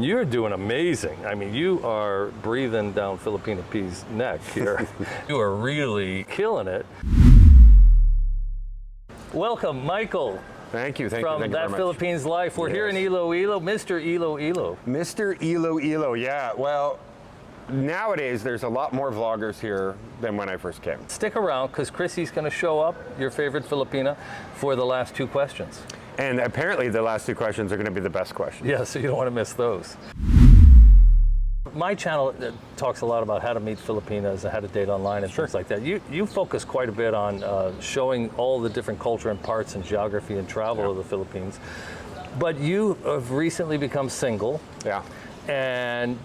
You're doing amazing. I mean, you are breathing down Filipina Pea's neck here. You are really killing it. Welcome, Michael. Thank you. Thank From you That very much. Philippines Life. We're here in Iloilo. Mr. Iloilo. Mr. Iloilo, yeah. Well, nowadays there's a lot more vloggers here than when I first came. Stick around, because Chrissy's going to show up, your favorite Filipina, for the last two questions. And apparently the last two questions are going to be the best questions. Yeah, so you don't want to miss those. My channel talks a lot about how to meet Filipinas and how to date online and things like that. You focus quite a bit on showing all the different culture and parts and geography and travel of the Philippines. But you have recently become single. Yeah. And,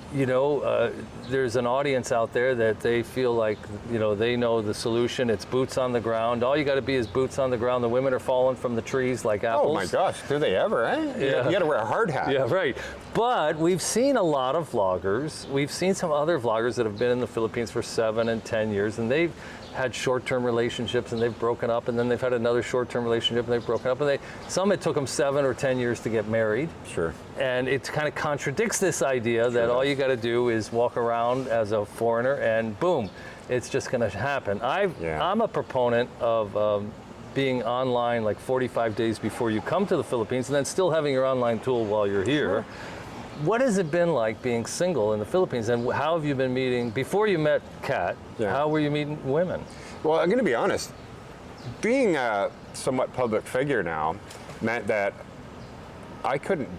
there's an audience out there that they feel like, they know the solution. It's boots on the ground. All you got to be is boots on the ground. The women are falling from the trees like apples. Oh my gosh, do they ever, eh? Yeah. You got to wear a hard hat. Yeah, right. But we've seen a lot of vloggers. We've seen some other vloggers that have been in the Philippines for 7 and 10 years, and they've had short-term relationships and they've broken up, and then they've had another short-term relationship and they've broken up, and some it took them 7 or 10 years to get married. Sure. And it kind of contradicts this idea that all you got to do is walk around as a foreigner and boom, it's just going to happen. I'm a proponent of being online like 45 days before you come to the Philippines, and then still having your online tool while you're here. Sure. What has it been like being single in the Philippines, and how have you been meeting, before you met Kat, how were you meeting women? Well, I'm going to be honest. Being a somewhat public figure now meant that I couldn't,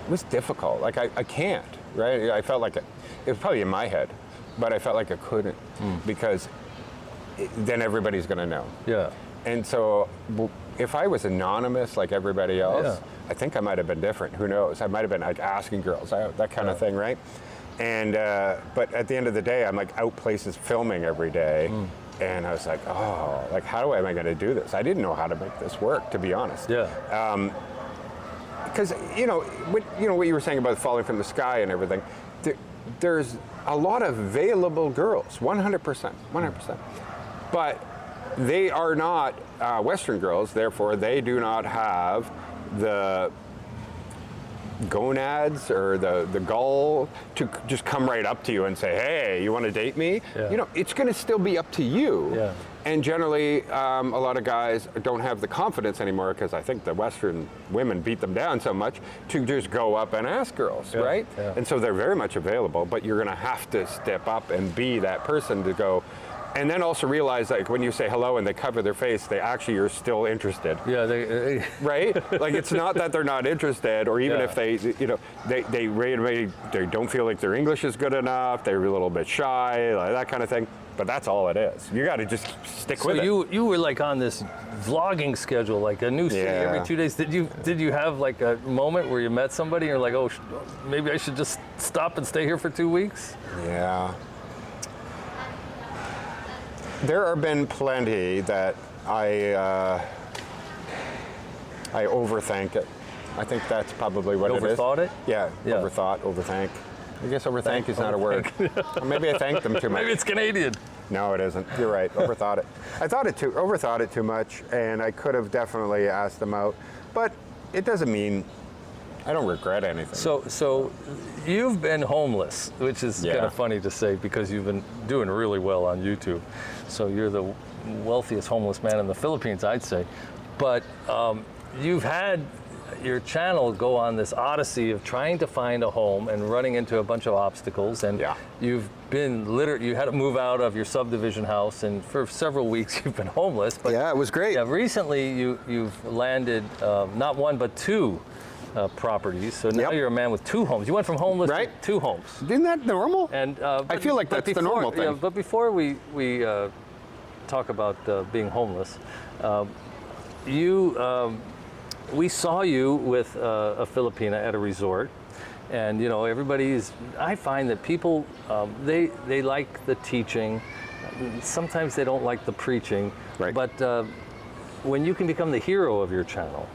it was difficult. Like, I can't, right? I felt like it was probably in my head, but I felt like I couldn't because then everybody's going to know. Yeah. And so if I was anonymous like everybody else, I think I might have been different. Who knows? I might have been like asking girls, that kind of thing, right? And but at the end of the day, I'm like out places filming every day, and I was like, oh, like how am I going to do this? I didn't know how to make this work, to be honest. Yeah. Because what you were saying about falling from the sky and everything, there's a lot of available girls, 100%, 100%, but they are not Western girls, therefore they do not have the gonads or the gall to just come right up to you and say, hey, you want to date me? Yeah. It's going to still be up to you. Yeah. And generally, a lot of guys don't have the confidence anymore, because I think the Western women beat them down so much, to just go up and ask girls, right? Yeah. And so they're very much available, but you're going to have to step up and be that person to go. And then also realize, like, when you say hello and they cover their face, they actually are still interested. Yeah, they right? Like, it's not that they're not interested, or even if they, they don't feel like their English is good enough, they're a little bit shy, like that kind of thing. But that's all it is. You got to just stick with it. So you were like on this vlogging schedule, like a new city every 2 days. Did you have like a moment where you met somebody and you're like, oh, maybe I should just stop and stay here for 2 weeks? Yeah. There have been plenty that I overthink it. I think that's probably what it is. Overthought it? Yeah, overthought, overthink. I guess overthink is not a word. Or maybe I thanked them too much. Maybe it's Canadian. No, it isn't. You're right. Overthought it. Overthought it too much, and I could have definitely asked them out. But it doesn't mean I don't regret anything. So you've been homeless, which is kind of funny to say, because you've been doing really well on YouTube. So you're the wealthiest homeless man in the Philippines, I'd say. But you've had your channel go on this odyssey of trying to find a home and running into a bunch of obstacles. And you've been you had to move out of your subdivision house, and for several weeks you've been homeless. But it was great. Yeah, recently you've landed not one but 2 properties. So now you're a man with 2 homes. You went from homeless to 2 homes. Isn't that normal? And I feel like that's the normal thing. Yeah, but before we talk about being homeless, we saw you with a Filipina at a resort, and I find that people they like the teaching. Sometimes they don't like the preaching. Right. But when you can become the hero of your channel,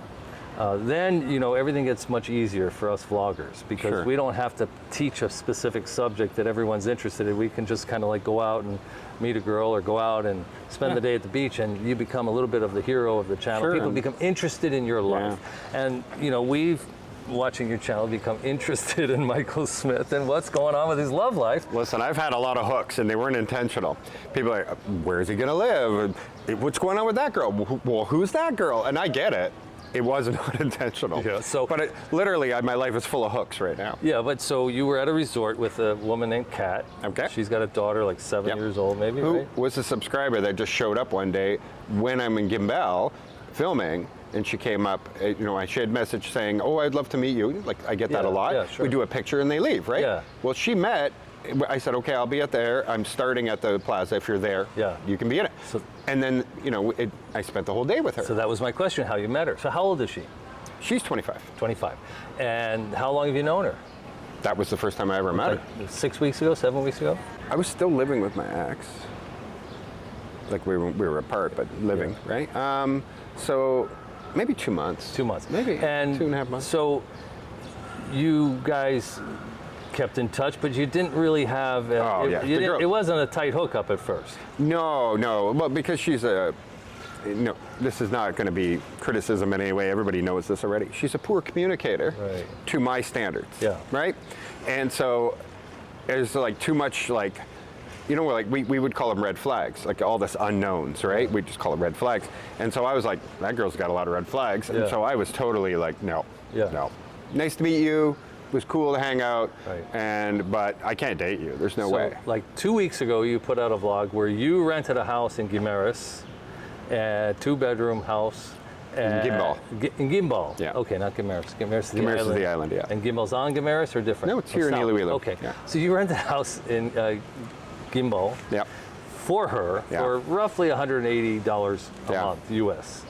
then everything gets much easier for us vloggers, because we don't have to teach a specific subject that everyone's interested in. We can just kind of like go out and meet a girl, or go out and spend the day at the beach, and you become a little bit of the hero of the channel. People become interested in your life. And we've watching your channel, become interested in Michael Smith and what's going on with his love life. Listen, I've had a lot of hooks, and they weren't intentional. People are like, where is he going to live? What's going on with that girl? Well, who's that girl? And I get it. It was not intentional. Yeah, so, but literally, my life is full of hooks right now. Yeah, but so you were at a resort with a woman named Kat. Okay. She's got a daughter like 7 years old, maybe, Who right? was a subscriber that just showed up one day when I'm in Gimbal filming, and she came up, she had message saying, oh, I'd love to meet you. Like, I get that a lot. Yeah, sure. We do a picture and they leave, right? Yeah. Well, she met. I said, okay, I'll be at there. I'm starting at the plaza. If you're there, you can be in it. So, and then, I spent the whole day with her. So that was my question, how you met her. So how old is she? She's 25. 25. And how long have you known her? That was the first time I ever met her. 6 weeks ago, 7 weeks ago? I was still living with my ex. Like we were apart, but living, right? So maybe 2 months. 2 months. Maybe and 2.5 months. So you guys kept in touch, but you didn't really have, it wasn't a tight hookup at first. No. Well, because she's this is not going to be criticism in any way. Everybody knows this already. She's a poor communicator to my standards. Yeah. Right? And so there's like too much we would call them red flags, like all this unknowns, right? We just call it red flags. And so I was like, that girl's got a lot of red flags. And so I was totally like, no. Nice to meet you. It was cool to hang out, but I can't date you. There's no way. Like 2 weeks ago, you put out a vlog where you rented a house in Guimaras, a 2-bedroom house. In Gimbal. In Gimbal. Yeah. Okay, not Guimaras. Guimaras is the island, yeah. And Gimbal's on Guimaras or different? No, it's here in Iloilo. Okay. Yeah. So you rented a house in Gimbal for her for roughly $180 a month, US,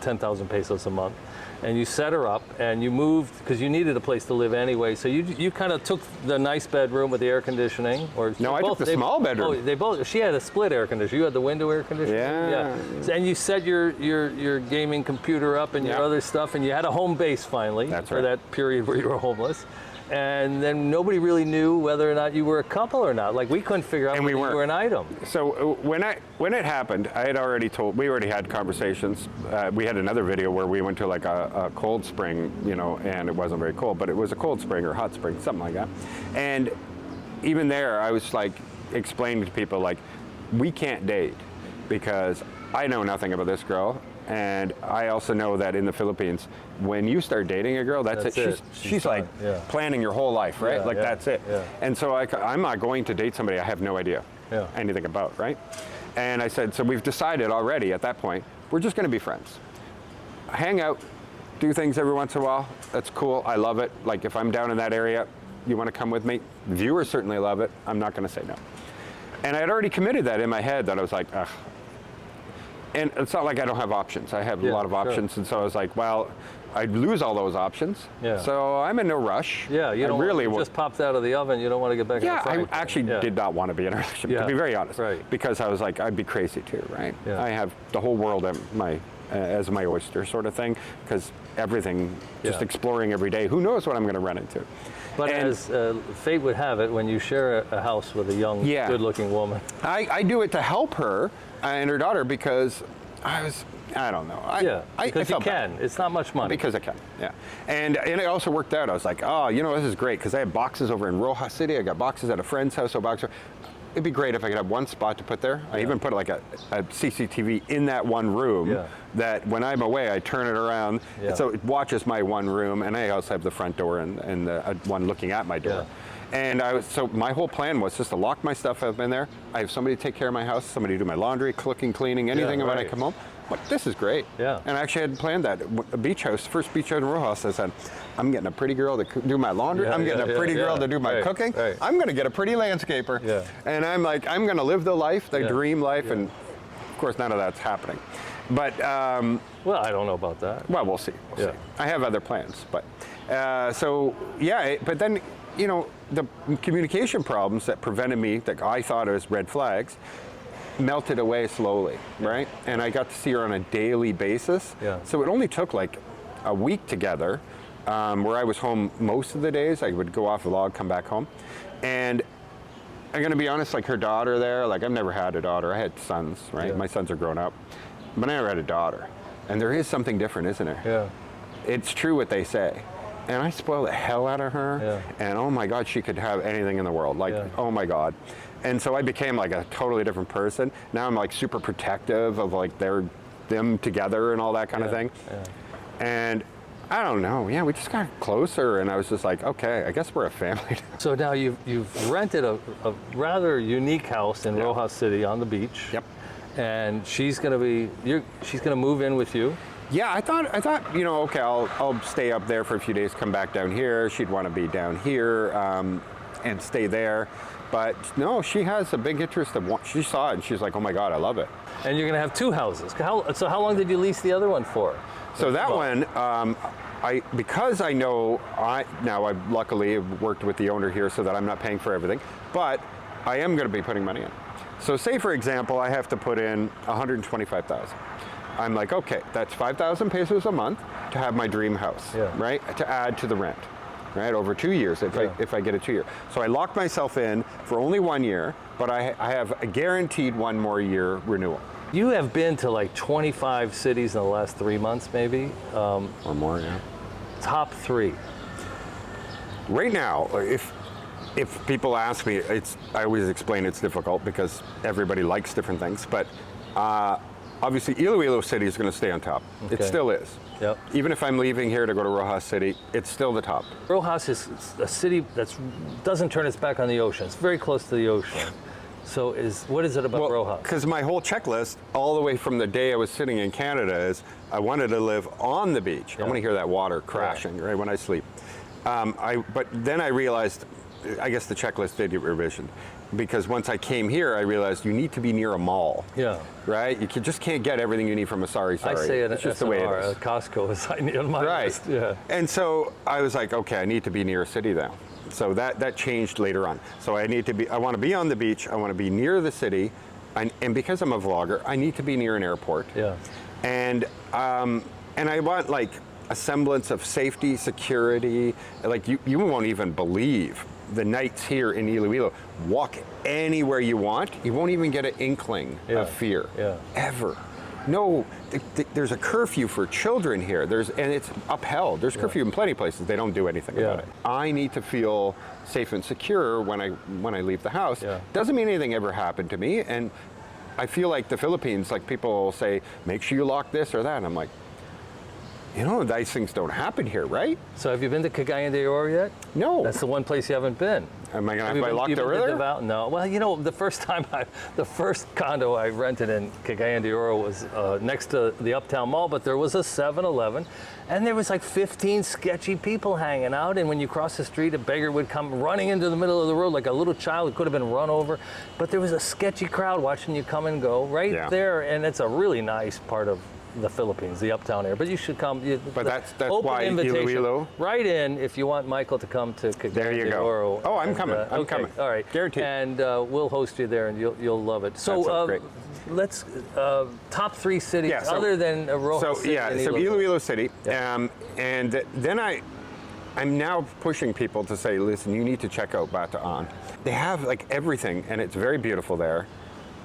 10,000 pesos a month. And you set her up and you moved because you needed a place to live anyway. So you kind of took the nice bedroom with the air conditioning, or no, I took the small bedroom. Oh, she had a split air conditioner. You had the window air conditioner. Yeah. And you set your gaming computer up and your other stuff, and you had a home base finally for that period where you were homeless. And then nobody really knew whether or not you were a couple or not. Like we couldn't figure out whether you were an item. So when it happened, we already had conversations. We had another video where we went to like a cold spring, and it wasn't very cold, but it was a cold spring or hot spring, something like that. And even there, I was like explaining to people like, we can't date because I know nothing about this girl. And I also know that in the Philippines, when you start dating a girl, that's it. She's like planning your whole life, right? That's it. Yeah. And so I'm not going to date somebody I have no idea anything about, right? And I said, so we've decided already at that point, we're just going to be friends. Hang out, do things every once in a while. That's cool. I love it. Like if I'm down in that area, you want to come with me? Viewers certainly love it. I'm not going to say no. And I had already committed that in my head that I was like, ugh. And it's not like I don't have options. I have a lot of options, and so I was like, well, I'd lose all those options. Yeah. So I'm in no rush. Yeah, you don't really just popped out of the oven. You don't want to get back in the frying pan. I actually did not want to be in a relationship, to be very honest. Right. Because I was like, I'd be crazy too, right? Yeah. I have the whole world at as my oyster sort of thing, because everything, just exploring every day. Who knows what I'm going to run into? But as fate would have it, when you share a house with a young, good-looking woman. I do it to help her and her daughter because I don't know. Because you can. Bad. It's not much money. Because I can, And it also worked out. I was like, oh, this is great because I have boxes over in Rojas City. I got boxes at a friend's house, it'd be great if I could have one spot to put there. I even put like a CCTV in that one room that when I'm away, I turn it around. So it watches my one room, and I also have the front door and the one looking at my door. And so my whole plan was just to lock my stuff up in there. I have somebody take care of my house, somebody do my laundry, cooking, cleaning, anything when I come home. But this is great. Yeah. And I actually had planned that. A beach house, first beach house in Rojas, I said, I'm getting a pretty girl to do my laundry. I'm getting a pretty girl to do my cooking. Right. I'm going to get a pretty landscaper. Yeah. And I'm like, I'm going to live the life, the dream life. And of course, none of that's happening. But well, I don't know about that. Well, we'll see. We'll see. I have other plans, but but then the communication problems that prevented me, that I thought was red flags, melted away slowly, right? And I got to see her on a daily basis. Yeah. So it only took like a week together, where I was home most of the days. I would go off the log, come back home, and I'm gonna be honest, like her daughter there, like I've never had a daughter. I had sons, right? Yeah. My sons are grown up, but I never had a daughter. And there is something different, isn't there? Yeah. It's true what they say. and I spoiled the hell out of her. Yeah. And oh my God, she could have anything in the world. Like, oh my God. And so I became like a totally different person. Now I'm like super protective of like them together and all that kind of thing. Yeah. And I don't know. Yeah, we just got closer, and I was just like, okay, I guess we're a family. So now you've rented a rather unique house in Rojas City on the beach. Yep. And she's gonna move in with you. Yeah, I thought, you know, okay, I'll stay up there for a few days, come back down here. She'd want to be down here and stay there. But no, she has a big interest of what she saw it, and she's like, oh my God, I love it. And you're gonna have 2 houses. So how long did you lease the other one for? So that one, because I know, now I've luckily worked with the owner here so that I'm not paying for everything, but I am going to be putting money in. So say, for example, I have to put in $125,000. I'm like, okay, that's 5,000 pesos a month to have my dream house, right? To add to the rent, right? Over 2 years, if I get a 2 year. So I locked myself in for only 1 year, but I have a guaranteed 1 more year renewal. You have been to like 25 cities in the last 3 months, maybe? Or more, yeah. Top 3. Right now, if people ask me, I always explain it's difficult because everybody likes different things, but obviously Iloilo City is going to stay on top. Okay. It still is. Yep. Even if I'm leaving here to go to Rojas City, it's still the top. Rojas is a city that doesn't turn its back on the ocean. It's very close to the ocean. So what is it about Rojas? Because my whole checklist, all the way from the day I was sitting in Canada, is I wanted to live on the beach. I want to hear that water crashing right when I sleep. But then I realized, I guess the checklist did get revisioned. Because once I came here, I realized you need to be near a mall. Yeah. Right? You just can't get everything you need from a sorry. I say it's just the way it is. Costco is on my list. Yeah. And so I was like, okay, I need to be near a city now. So that changed later on. So I want to be on the beach. I want to be near the city. And because I'm a vlogger, I need to be near an airport. Yeah. And I want like a semblance of safety, security. Like you won't even believe the nights here in Iloilo. Walk anywhere you want. You won't even get an inkling of fear. Yeah. Ever. No, there's a curfew for children here. And it's upheld. There's curfew in plenty of places. They don't do anything about it. I need to feel safe and secure when I leave the house. Yeah. Doesn't mean anything ever happened to me. And I feel like the Philippines, like people say, make sure you lock this or that. And I'm like, you know, these things don't happen here, right? So have you been to Cagayan de Oro yet? No. That's the one place you haven't been. Am I going to have my locked door there? No. Well, you know, the first condo I rented in Cagayan de Oro was next to the Uptown Mall, but there was a 7-Eleven, and there was like 15 sketchy people hanging out, and when you cross the street, a beggar would come running into the middle of the road like a little child who could have been run over, but there was a sketchy crowd watching you come and go right there, and it's a really nice part of the Philippines, the uptown area. But you should come. But that's why Iloilo. Write in if you want Michael to come to Cagayan de Oro. Oh, I'm coming. I'm coming. All right, guaranteed. And we'll host you there, and you'll love it. So great. Let's top 3 cities other than Rojas City. So Iloilo City, and then I'm now pushing people to say, listen, you need to check out Bataan. They have like everything, and it's very beautiful there.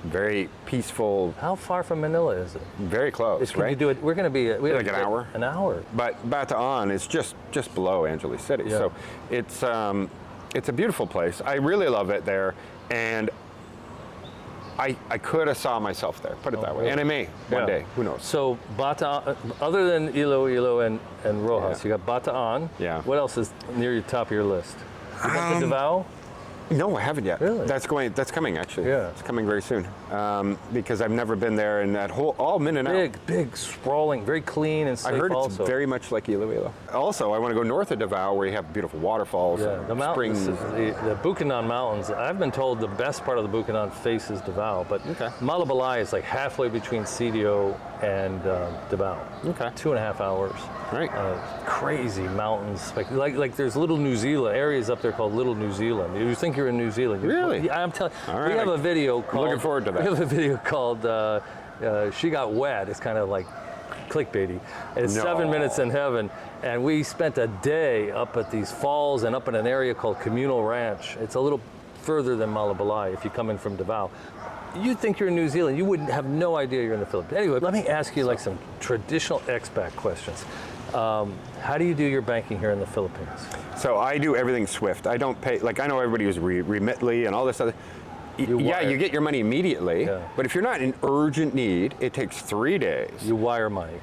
Very peaceful. How far from Manila is it? Very close, right? We're going to be like an hour. An hour. But Bataan is just below Angeles City, so it's a beautiful place. I really love it there, and I could have saw myself there. Put it that way, and I may one day. Who knows? So Bataan, other than Iloilo and Rojas, you got Bataan. Yeah. What else is near the top of your list? You got the Davao? No, I haven't yet. Really? That's coming actually. Yeah. It's coming very soon. Because I've never been there, and that whole all Mindanao. Big, sprawling, very clean and safe. I heard it's very much like Iloilo. Also, I want to go north of Davao where you have beautiful waterfalls. Yeah, the mountains, the Bukidnon Mountains. I've been told the best part of the Bukidnon faces Davao, but Malabalay is like halfway between CDO and Davao. Okay. 2.5 hours. Right. Crazy mountains. Like there's little New Zealand areas up there called Little New Zealand. You think you're in New Zealand. Really? Yeah, I'm telling you. Right. We have a video called... Looking forward to that. We have a video called She Got Wet. It's kind of like clickbaity. It's 7 minutes in heaven. And we spent a day up at these falls and up in an area called Communal Ranch. It's a little further than Malabalay if you come in from Davao. You'd think you're in New Zealand. You wouldn't have no idea you're in the Philippines. Anyway, let me ask you like some traditional expat questions. How do you do your banking here in the Philippines? So I do everything SWIFT. I don't pay, like I know everybody uses Remitly and all this other. Yeah, you get your money immediately, but if you're not in urgent need, it takes 3 days. You wire money.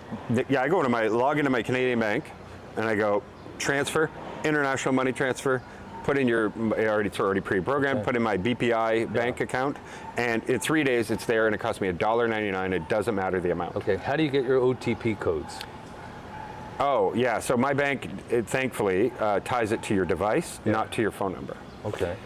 Yeah, I log into my Canadian bank, and I go transfer, international money transfer, put in it's already pre-programmed, put in my BPI bank account, and in 3 days it's there, and it costs me $1.99. It doesn't matter the amount. Okay, how do you get your OTP codes? Oh, yeah, so my bank, thankfully, ties it to your device, not to your phone number. Okay.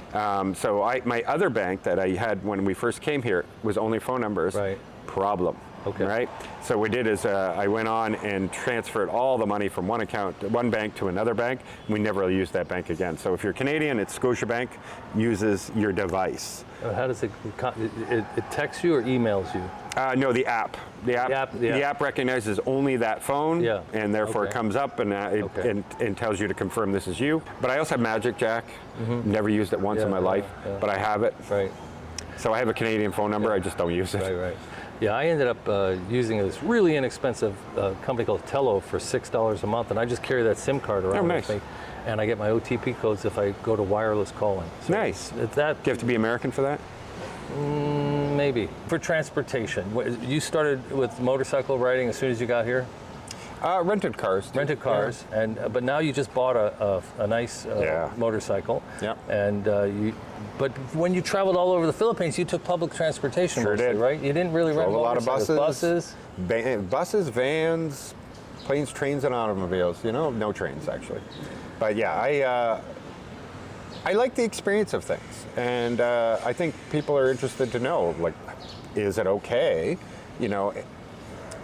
So my other bank that I had when we first came here was only phone numbers. Right. Problem. Okay. Right. So what we did is I went on and transferred all the money from one bank to another bank. We never used that bank again. So if you're Canadian, it's Scotiabank uses your device. How does it texts you or emails you? No, the app. The app recognizes only that phone, and therefore it comes up and and tells you to confirm this is you. But I also have Magic Jack. Never used it once in my life, but I have it. Right. So I have a Canadian phone number. I just don't use it. Right. Yeah, I ended up using this really inexpensive company called Tello for $6 a month, and I just carry that SIM card around with me, and I get my OTP codes if I go to wireless calling. So nice. It's that. Do you have to be American for that? Maybe. For transportation, you started with motorcycle riding as soon as you got here? Rented cars. Rented cars, but now you just bought a nice motorcycle. Yeah. And but when you traveled all over the Philippines, you took public transportation mostly, right? You didn't really rent a lot of buses. Buses, vans, planes, trains, and automobiles. No trains actually. But yeah, I like the experience of things, and I think people are interested to know, like, is it okay?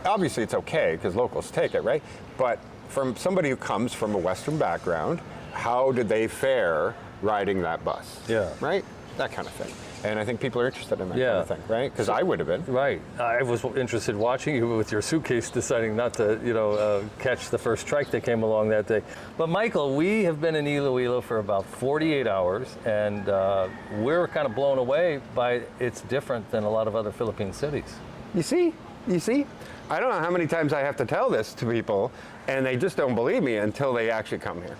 Obviously it's okay because locals take it, right? But from somebody who comes from a Western background, how did they fare riding that bus? Yeah. Right? That kind of thing. And I think people are interested in that kind of thing, right? Because I would have been. Right. I was interested watching you with your suitcase deciding not to, catch the first trike that came along that day. But Michael, we have been in Iloilo for about 48 hours, and we're kind of blown away by it's different than a lot of other Philippine cities. You see? I don't know how many times I have to tell this to people, and they just don't believe me until they actually come here.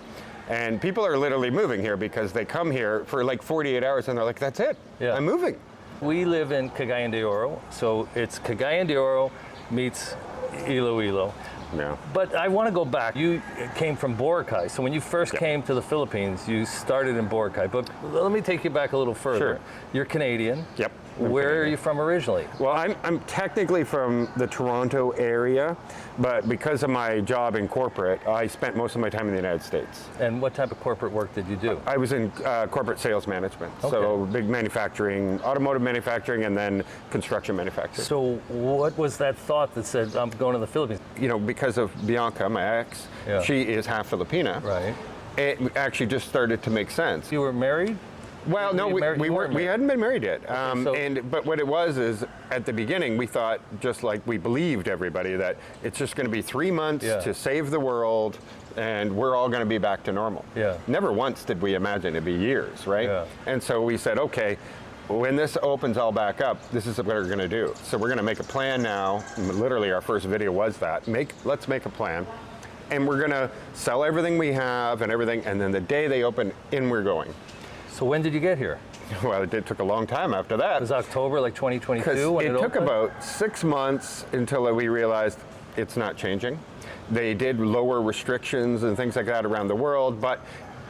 And people are literally moving here because they come here for like 48 hours and they're like, that's it, I'm moving. We live in Cagayan de Oro, so it's Cagayan de Oro meets Iloilo. Yeah. But I want to go back. You came from Boracay, so when you first came to the Philippines, you started in Boracay. But let me take you back a little further. Sure. You're Canadian. Yep. Where are you from originally? Well, I'm technically from the Toronto area, but because of my job in corporate, I spent most of my time in the United States. And what type of corporate work did you do? I was in corporate sales management, so big manufacturing, automotive manufacturing, and then construction manufacturing. So what was that thought that said, I'm going to the Philippines? Because of Bianca, my ex, she is half Filipina. Right. It actually just started to make sense. You were married? Well, no, we hadn't been married yet. But what it was is, at the beginning, we thought, just like we believed everybody, that it's just going to be 3 months to save the world, and we're all going to be back to normal. Yeah. Never once did we imagine it'd be years, right? Yeah. And so we said, okay, when this opens all back up, this is what we're going to do. So we're going to make a plan now. Literally, our first video was that. Let's make a plan. And we're going to sell everything we have and everything, and then the day they open, in we're going. So when did you get here? Well, it took a long time after that. It was October, like 2022 when it opened? It took about 6 months until we realized it's not changing. They did lower restrictions and things like that around the world, but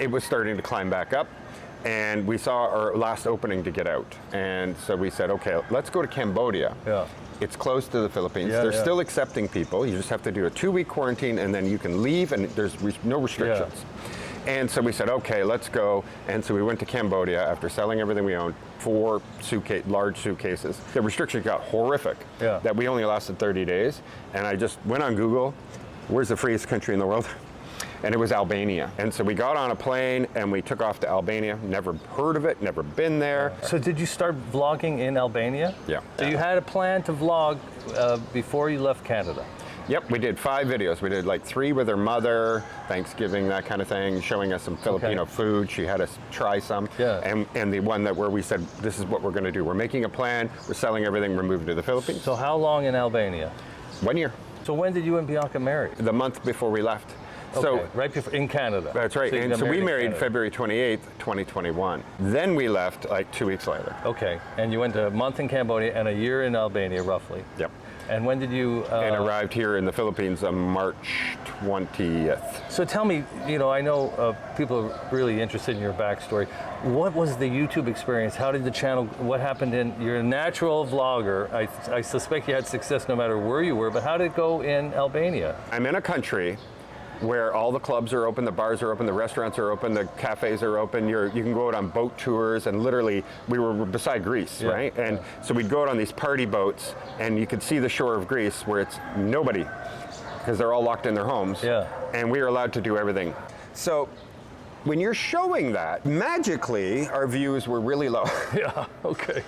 it was starting to climb back up. And we saw our last opening to get out. And so we said, okay, let's go to Cambodia. Yeah. It's close to the Philippines. They're still accepting people. You just have to do a 2-week quarantine, and then you can leave, and there's no restrictions. Yeah. And so we said, okay, let's go. And so we went to Cambodia after selling everything we owned, 4 large suitcases. The restrictions got horrific, that we only lasted 30 days. And I just went on Google, where's the freest country in the world? And it was Albania. And so we got on a plane and we took off to Albania. Never heard of it, never been there. So did you start vlogging in Albania? Yeah. So you had a plan to vlog before you left Canada? Yep, we did 5 videos. We did like 3 with her mother, Thanksgiving, that kind of thing, showing us some Filipino food. She had us try some. Yeah. And the one where we said, this is what we're going to do. We're making a plan. We're selling everything. We're moving to the Philippines. So how long in Albania? 1 year. So when did you and Bianca marry? The month before we left. Okay, So right before, in Canada. That's right. So and so we married February 28th, 2021. Then we left like 2 weeks later. Okay, and you went a month in Cambodia and a year in Albania, roughly. Yep. And when did you... and arrived here in the Philippines on March 20th. So tell me, you know, I know people are really interested in your backstory. What was the YouTube experience? How did the channel, what happened you're a natural vlogger. I suspect you had success no matter where you were, but how did it go in Albania? I'm in a country where all the clubs are open, the bars are open, the restaurants are open, the cafes are open. You can go out on boat tours, and literally we were beside Greece, right? And so we'd go out on these party boats, and you could see the shore of Greece where it's nobody, because they're all locked in their homes. Yeah. And we are allowed to do everything. So when you're showing that, magically our views were really low. Yeah, okay.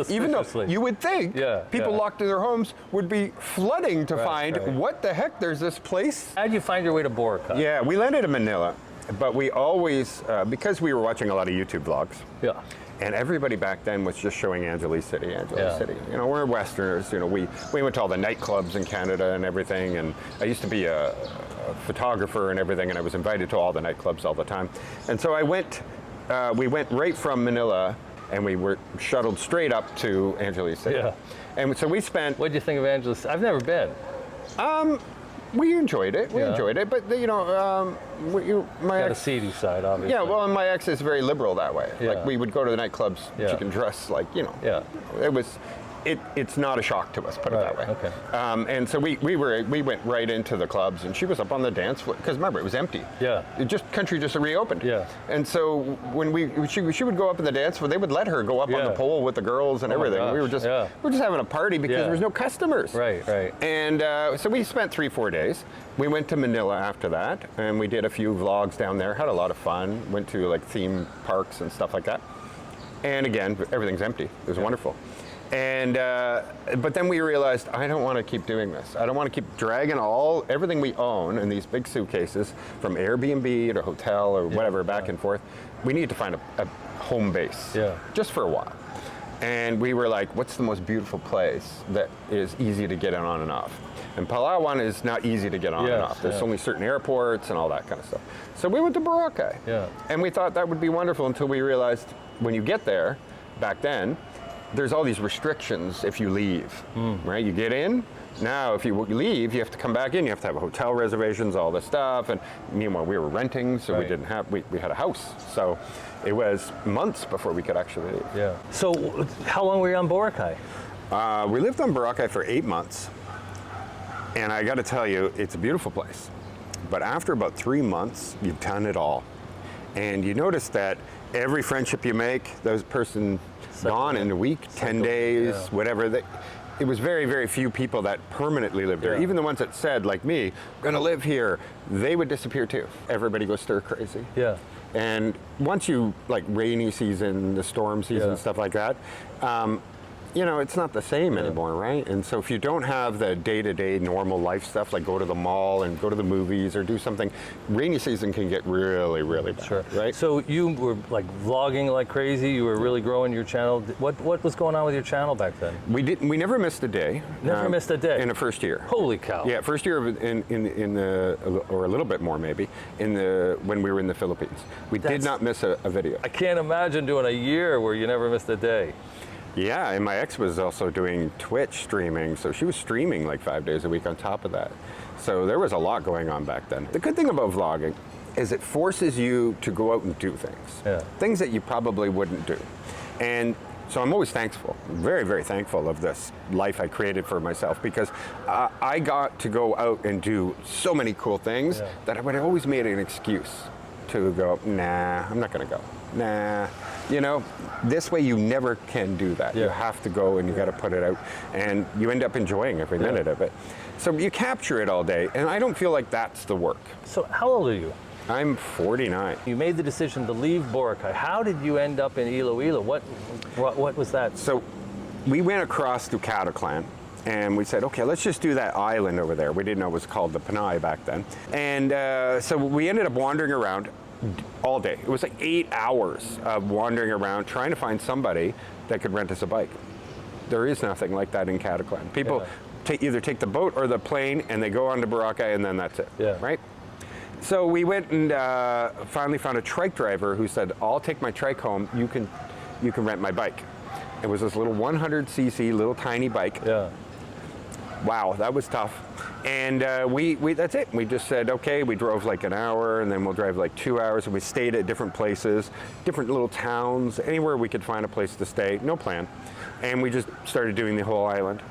Even though you would think people locked in their homes would be flooding to find what the heck, there's this place. How did you find your way to Boracay? Yeah, we landed in Manila, but we always, because we were watching a lot of YouTube vlogs. Yeah. And everybody back then was just showing Angeles City. You know, we're Westerners. You know, we went to all the nightclubs in Canada and everything. And I used to be a photographer and everything, and I was invited to all the nightclubs all the time. And so we went right from Manila, and we were shuttled straight up to Angeles City. Yeah. And so we spent... What did you think of Angeles? I've never been. We enjoyed it. We enjoyed it, but you know, my ex, a seedy side, obviously. Yeah, well, and my ex is very liberal that way. Yeah. Like we would go to the nightclubs, she can dress like, you know. Yeah. It's not a shock to us, put it that way. Okay. And so we went right into the clubs, and she was up on the dance floor because remember it was empty. Yeah. Country just reopened. Yeah. And so when she would go up in the dance floor, they would let her go up on the pole with the girls and everything. We were just having a party because there was no customers. Right. And so we spent 3-4 days. We went to Manila after that, and we did a few vlogs down there. Had a lot of fun. Went to like theme parks and stuff like that. And again, everything's empty. It was wonderful. And but then we realized, I don't want to keep doing this. I don't want to keep dragging everything we own in these big suitcases from Airbnb to hotel or whatever back and forth. We need to find a home base, just for a while. And we were like, what's the most beautiful place that is easy to get in on and off? And Palawan is not easy to get on and off. There's only certain airports and all that kind of stuff. So we went to Boracay. Yeah. And we thought that would be wonderful until we realized when you get there, back then, there's all these restrictions if you leave, right? You get in, now if you leave, you have to come back in, you have to have hotel reservations, all this stuff, and meanwhile we were renting, so we didn't have, we had a house, so it was months before we could actually leave. Yeah. So how long were you on Boracay? We lived on Boracay for 8 months, and I gotta tell you, it's a beautiful place. But after about 3 months, you've done it all. And you notice that every friendship you make, those person gone in a week, 10 days, whatever. It was very, very few people that permanently lived there. Even the ones that said, like me, gonna live here, they would disappear too. Everybody goes stir crazy. Yeah. And once you, like rainy season, the storm season, stuff like that, you know, it's not the same anymore, right? And so if you don't have the day-to-day normal life stuff, like go to the mall and go to the movies or do something, rainy season can get really, really bad, right? So you were like vlogging like crazy, you were really growing your channel. What was going on with your channel back then? We never missed a day. Never missed a day? In the first year. Holy cow. Yeah, first year in the, or a little bit more maybe, when we were in the Philippines. We did not miss a video. I can't imagine doing a year where you never missed a day. Yeah, and my ex was also doing Twitch streaming, so she was streaming like 5 days a week on top of that. So there was a lot going on back then. The good thing about vlogging is it forces you to go out and do things. Things that you probably wouldn't do. And so I'm always thankful, very, very thankful of this life I created for myself, because I got to go out and do so many cool things that I would have always made an excuse to go, nah, I'm not gonna go. Nah, you know, this way you never can do that. You have to go and you got to put it out, and you end up enjoying every minute of it. So you capture it all day, and I don't feel like that's the work. So how old are you? I'm 49. You made the decision to leave Boracay. How did you end up in Iloilo? What was that? So we went across to Cataclan, and we said, okay, let's just do that island over there. We didn't know it was called the Panay back then. And so we ended up wandering around all day. It was like 8 hours of wandering around trying to find somebody that could rent us a bike. There is nothing like that in Cataclan. People either take the boat or the plane, and they go on to Boracay, and then that's it, right? So we went and finally found a trike driver who said, I'll take my trike home, you can rent my bike. It was this little 100cc, little tiny bike. Yeah. Wow, that was tough. And we that's it. We just said, okay, we drove like an hour, and then we'll drive like 2 hours, and we stayed at different places, different little towns, anywhere we could find a place to stay, no plan. And we just started doing the whole island.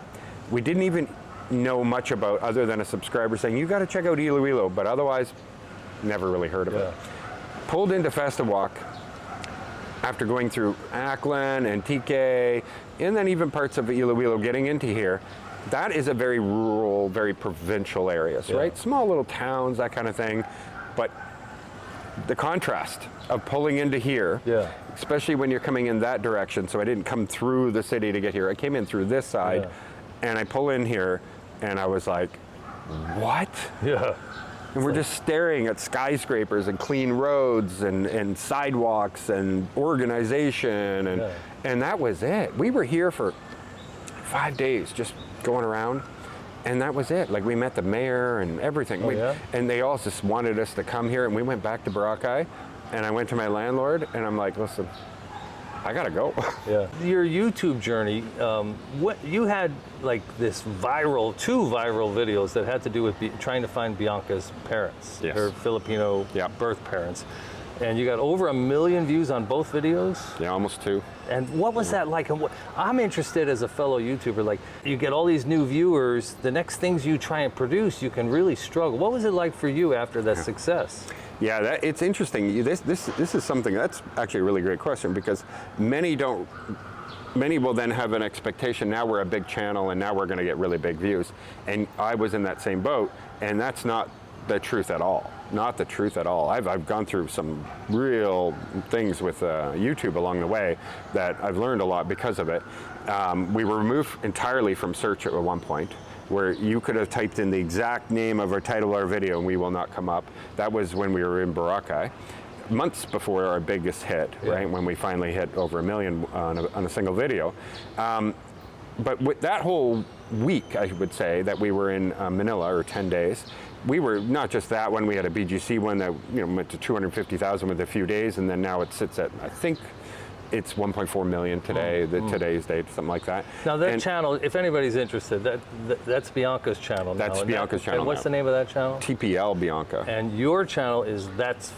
We didn't even know much about, other than a subscriber saying, you gotta check out Iloilo, but otherwise, never really heard of it. Pulled into Festa Walk after going through Aklan and TK, and then even parts of Iloilo getting into here. That is a very rural, very provincial areas, right? Small little towns, that kind of thing. But the contrast of pulling into here, especially when you're coming in that direction, so I didn't come through the city to get here. I came in through this side, and I pull in here, and I was like, what? Yeah. And we're just staring at skyscrapers and clean roads and sidewalks and organization, and that was it. We were here for 5 days just going around, and that was it. Like, we met the mayor and everything. And they all just wanted us to come here, and we went back to Boracay, and I went to my landlord, and I'm like, listen, I gotta go. Your YouTube journey, what you had like this two viral videos that had to do with trying to find Bianca's parents, her Filipino birth parents. And you got over 1 million views on both videos? Yeah, almost 2. And what was that like? And I'm interested as a fellow YouTuber, like, you get all these new viewers, the next things you try and produce, you can really struggle. What was it like for you after that success? Yeah, it's interesting. This is something that's actually a really great question, because many will then have an expectation, now we're a big channel and now we're going to get really big views. And I was in that same boat, and that's not the truth at all. Not the truth at all. I've gone through some real things with YouTube along the way that I've learned a lot because of it. We were removed entirely from search at one point, where you could have typed in the exact name of our title of our video and we will not come up. That was when we were in Boracay, months before our biggest hit, right? When we finally hit over 1 million on a single video. But with that whole week, I would say, that we were in Manila, or 10 days, we were not just that one, we had a BGC one that went to 250,000 with a few days, and then now it sits at, I think, it's 1.4 million today, today's date, something like that. Now that channel, if anybody's interested, that's Bianca's channel now. That's Bianca's channel. And what's the name of that channel? TPL Bianca. And your channel is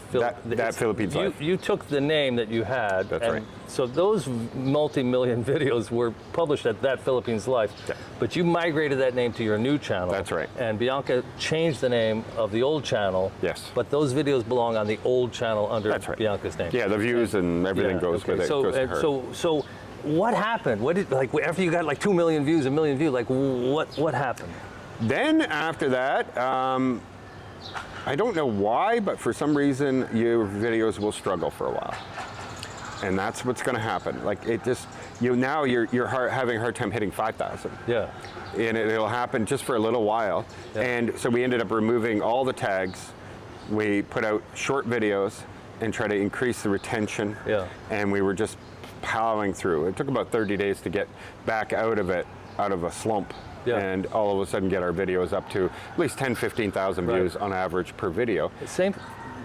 Philippines Life. You took the name that you had. That's right. So those multi-million videos were published at That Philippines Life, but you migrated that name to your new channel. That's right. And Bianca changed the name of the old channel. Yes. But those videos belong on the old channel under Bianca's name. Yeah, the views and everything goes with it. So what happened? What did, like, after you got like 2 million views, 1 million views, like what happened? Then after that, I don't know why, but for some reason your videos will struggle for a while. And that's what's going to happen. Like, it just, now you're having a hard time hitting 5,000. Yeah. And it'll happen just for a little while. Yeah. And so we ended up removing all the tags. We put out short videos and try to increase the retention. Yeah. And we were just plowing through. It took about 30 days to get back out of a slump. Yeah. And all of a sudden get our videos up to at least 10, 15,000 views on average per video.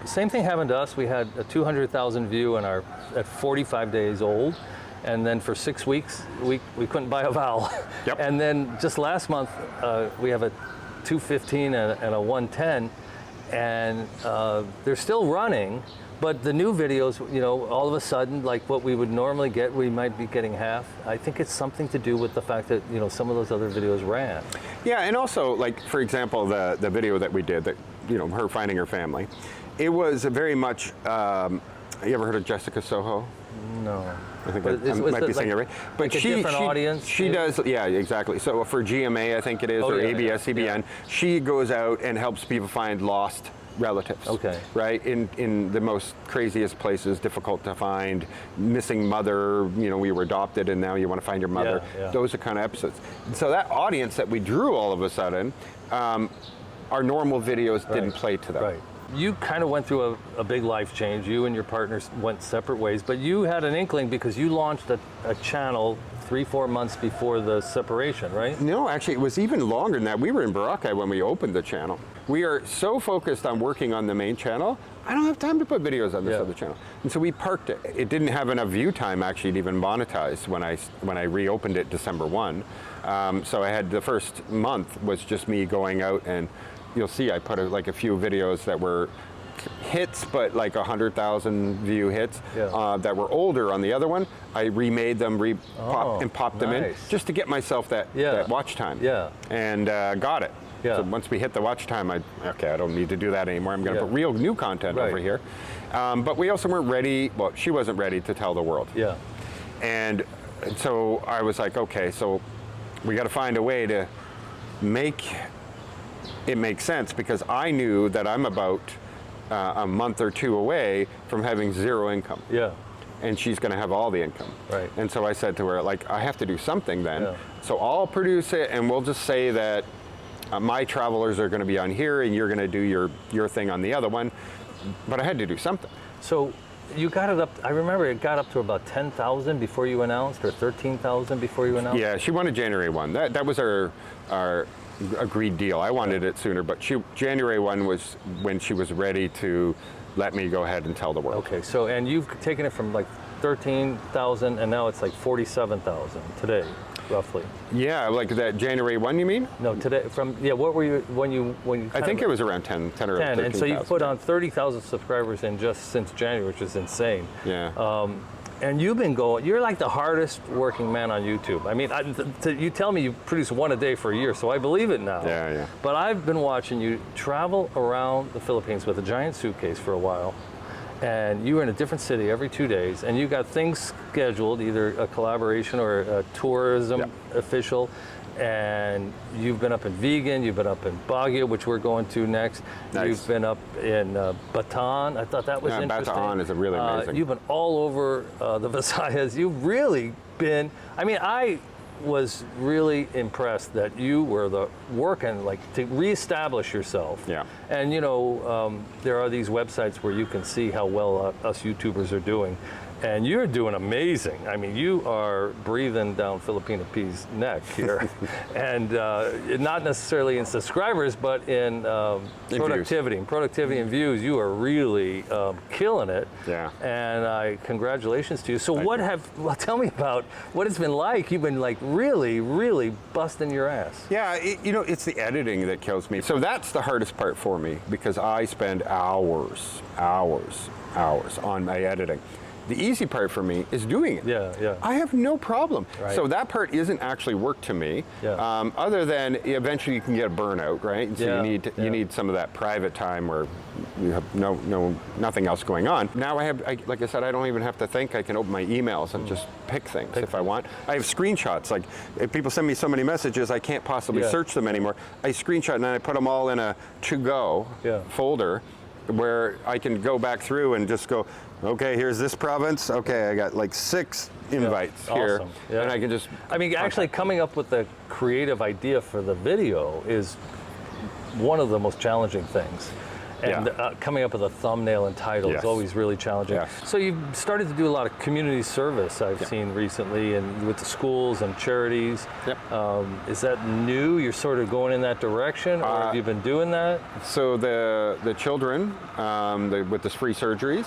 Same thing happened to us. We had a 200,000 view at 45 days old. And then for 6 weeks, we couldn't buy a vowel. Yep. And then just last month, we have a 215 and a 110, and they're still running. But the new videos, all of a sudden, like what we would normally get, we might be getting half. I think it's something to do with the fact that, some of those other videos ran. Yeah, and also, like, for example, the video that we did, that, her finding her family, it was very much, you ever heard of Jessica Soho? No. I think I might be saying it right. But like a different audience? She does, yeah, exactly. So for GMA, I think it is, or ABS, CBN, she goes out and helps people find lost relatives. Okay. Right? In the most craziest places, difficult to find, missing mother, we were adopted and now you want to find your mother. Yeah, yeah. Those are kind of episodes. So that audience that we drew all of a sudden, our normal videos didn't play to them. Right. You kind of went through a big life change. You and your partners went separate ways, but you had an inkling because you launched a channel 3-4 months before the separation, right? No, actually, it was even longer than that. We were in Boracay when we opened the channel. We are so focused on working on the main channel, I don't have time to put videos on this other channel. And so we parked it. It didn't have enough view time actually to even monetize when I reopened it December 1. So I had the first month was just me going out, and you'll see I put like a few videos that were hits, but like 100,000 view hits that were older on the other one. I remade them, popped them in just to get myself that watch time. Yeah. And got it. Yeah. So once we hit the watch time, I don't need to do that anymore. I'm going to put real new content over here. But we also weren't ready. Well, she wasn't ready to tell the world. Yeah. And so I was like, okay, so we got to find a way to make it make sense, because I knew that I'm about a month or two away from having zero income. Yeah. And she's going to have all the income. Right. And so I said to her, like, I have to do something then. Yeah. So I'll produce it, and we'll just say that my travelers are going to be on here, and you're going to do your thing on the other one. But I had to do something. So you got it up, I remember it got up to about 10,000 before you announced, or 13,000 before you announced? Yeah, she wanted January 1. That was our agreed deal. I wanted it sooner, but January 1 was when she was ready to let me go ahead and tell the world. Okay, so, and you've taken it from like 13,000 and now it's like 47,000 today, roughly. Yeah, like that January 1, you mean? No, today, what were you, when you I think it was around 10 or 13,000. And so you put on 30,000 subscribers in just since January, which is insane. Yeah. And you've been going, you're like the hardest working man on YouTube. I mean, you tell me you produce one a day for a year, so I believe it now. Yeah, yeah. But I've been watching you travel around the Philippines with a giant suitcase for a while. And you were in a different city every 2 days, and you got things scheduled, either a collaboration or a tourism official. And you've been up in Vegan, you've been up in Baguio, which we're going to next. Nice. You've been up in Bataan. I thought that was interesting. Bataan is really amazing. You've been all over the Visayas. You've really been, I mean, I was really impressed that you were working like to reestablish yourself. Yeah. And you know, there are these websites where you can see how well us YouTubers are doing. And you're doing amazing. I mean, you are breathing down Filipina Pea's neck here. And not necessarily in subscribers, but in productivity. In productivity and views, you are really killing it. Yeah. And congratulations to you. So tell me about what it's been like. You've been like really, really busting your ass. Yeah, it's the editing that kills me. So that's the hardest part for me, because I spend hours on my editing. The easy part for me is doing it. Yeah, yeah. I have no problem. Right. So that part isn't actually work to me. Yeah. Other than eventually you can get a burnout, right? And so you need some of that private time where you have nothing else going on. Now like I said, I don't even have to think. I can open my emails and just pick things if I want. I have screenshots. Like if people send me so many messages, I can't possibly search them anymore. I screenshot and then I put them all in a to-go folder, where I can go back through and just go, okay, here's this province. Okay, I got like 6 invites here. Awesome. Yeah. And I can just... I mean, actually coming up with the creative idea for the video is one of the most challenging things. And coming up with a thumbnail and title is always really challenging. Yes. So you've started to do a lot of community service, I've seen recently, and with the schools and charities. Yep. Is that new? You're sort of going in that direction, or have you been doing that? So the children with the free surgeries,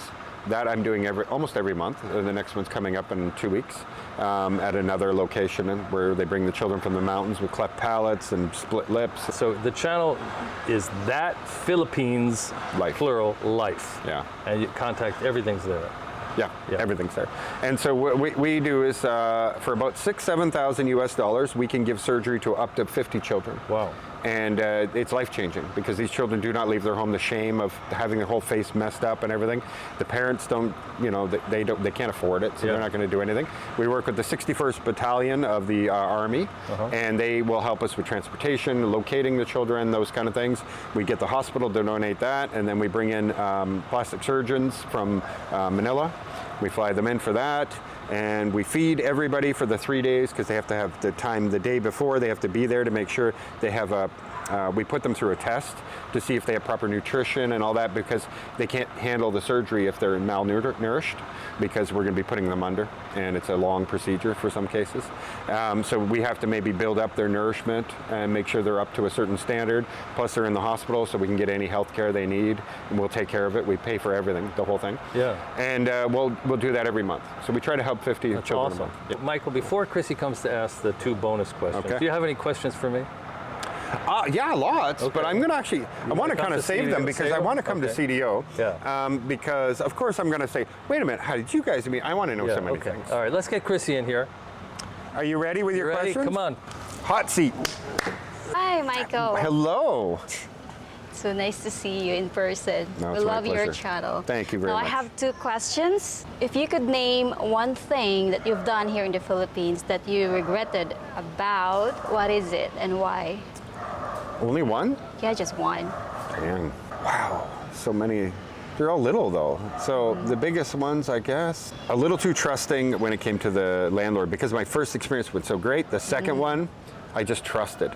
that I'm doing almost every month. The next one's coming up in 2 weeks at another location where they bring the children from the mountains with cleft palates and split lips. So the channel is that Philippines, Life. Plural, Life. Yeah. And you contact, everything's there. Yeah, everything's there. And so what we do is for about $7,000 US, we can give surgery to up to 50 children. Wow. And it's life-changing, because these children do not leave their home. The shame of having their whole face messed up and everything. The parents don't, they can't afford it, so they're not going to do anything. We work with the 61st Battalion of the Army, and they will help us with transportation, locating the children, those kind of things. We get the hospital to donate that, and then we bring in plastic surgeons from Manila. We fly them in for that, and we feed everybody for the 3 days, because they have to have the time the day before. They have to be there to make sure they have We put them through a test to see if they have proper nutrition and all that, because they can't handle the surgery if they're malnourished, because we're going to be putting them under, and it's a long procedure for some cases. So we have to maybe build up their nourishment and make sure they're up to a certain standard. Plus they're in the hospital, so we can get any health care they need, and we'll take care of it. We pay for everything, the whole thing. Yeah. And we'll do that every month. So we try to help 50 That's children awesome. a month. Michael, before Chrissy comes to ask the 2 bonus questions, Okay. do you have any questions for me? Yeah, lots, Okay. but I'm going to actually, I want to kind of save them because I want to come to CDO. Yeah. Because, of course, I'm going to say, wait a minute, how did you guys meet? I want to know so many things. All right, let's get Chrissy in here. Are you ready with your questions? Come on. Hot seat. Hi, Michael. Hello. So nice to see you in person. No, we it's my love your pleasure. channel. Thank you very now, much. I have 2 questions. If you could name one thing that you've done here in the Philippines that you regretted about, what is it and why? Only one? Yeah, just one. Dang. Wow. So many. They're all little, though. So the biggest ones, I guess, a little too trusting when it came to the landlord, because my first experience was so great. The second one, I just trusted.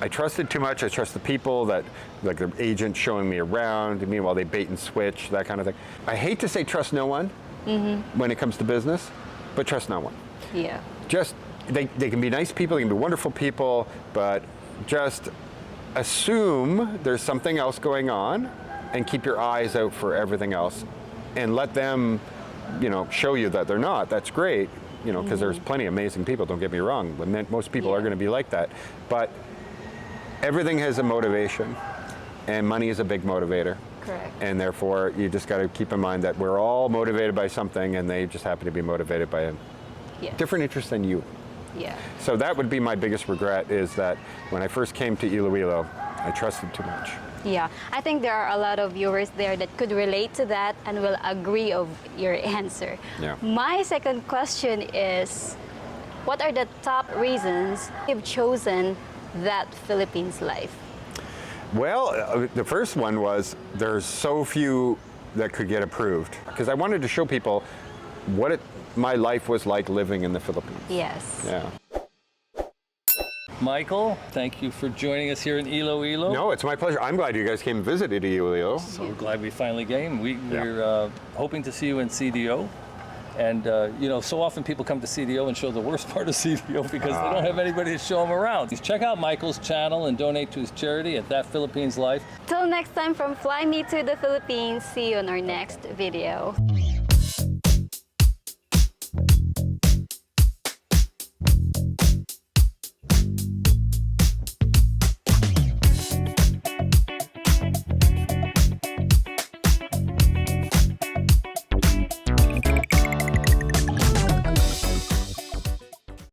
I trusted too much. I trust the people that, like the agent showing me around. Meanwhile, they bait and switch, that kind of thing. I hate to say trust no one when it comes to business, but trust no one. Yeah. Just, they can be nice people, they can be wonderful people, but just assume there's something else going on and keep your eyes out for everything else and let them, show you that they're not. That's great, because there's plenty of amazing people, don't get me wrong. Most people are going to be like that. But everything has a motivation, and money is a big motivator. Correct. And therefore, you just got to keep in mind that we're all motivated by something, and they just happen to be motivated by a different interest than you. Yeah. So that would be my biggest regret, is that when I first came to Iloilo, I trusted too much. Yeah, I think there are a lot of viewers there that could relate to that and will agree of your answer. Yeah. My second question is, what are the top reasons you've chosen that Philippines life? Well, the first one was there's so few that could get approved, because I wanted to show people what my life was like living in the Philippines. Yes. Yeah. Michael, thank you for joining us here in Iloilo. No, it's my pleasure. I'm glad you guys came and visited Iloilo. So glad we finally came. We're hoping to see you in CDO. And, so often people come to CDO and show the worst part of CDO because they don't have anybody to show them around. Check out Michael's channel and donate to his charity at That Philippines Life. Till next time from Fly Me to the Philippines, see you on our next video.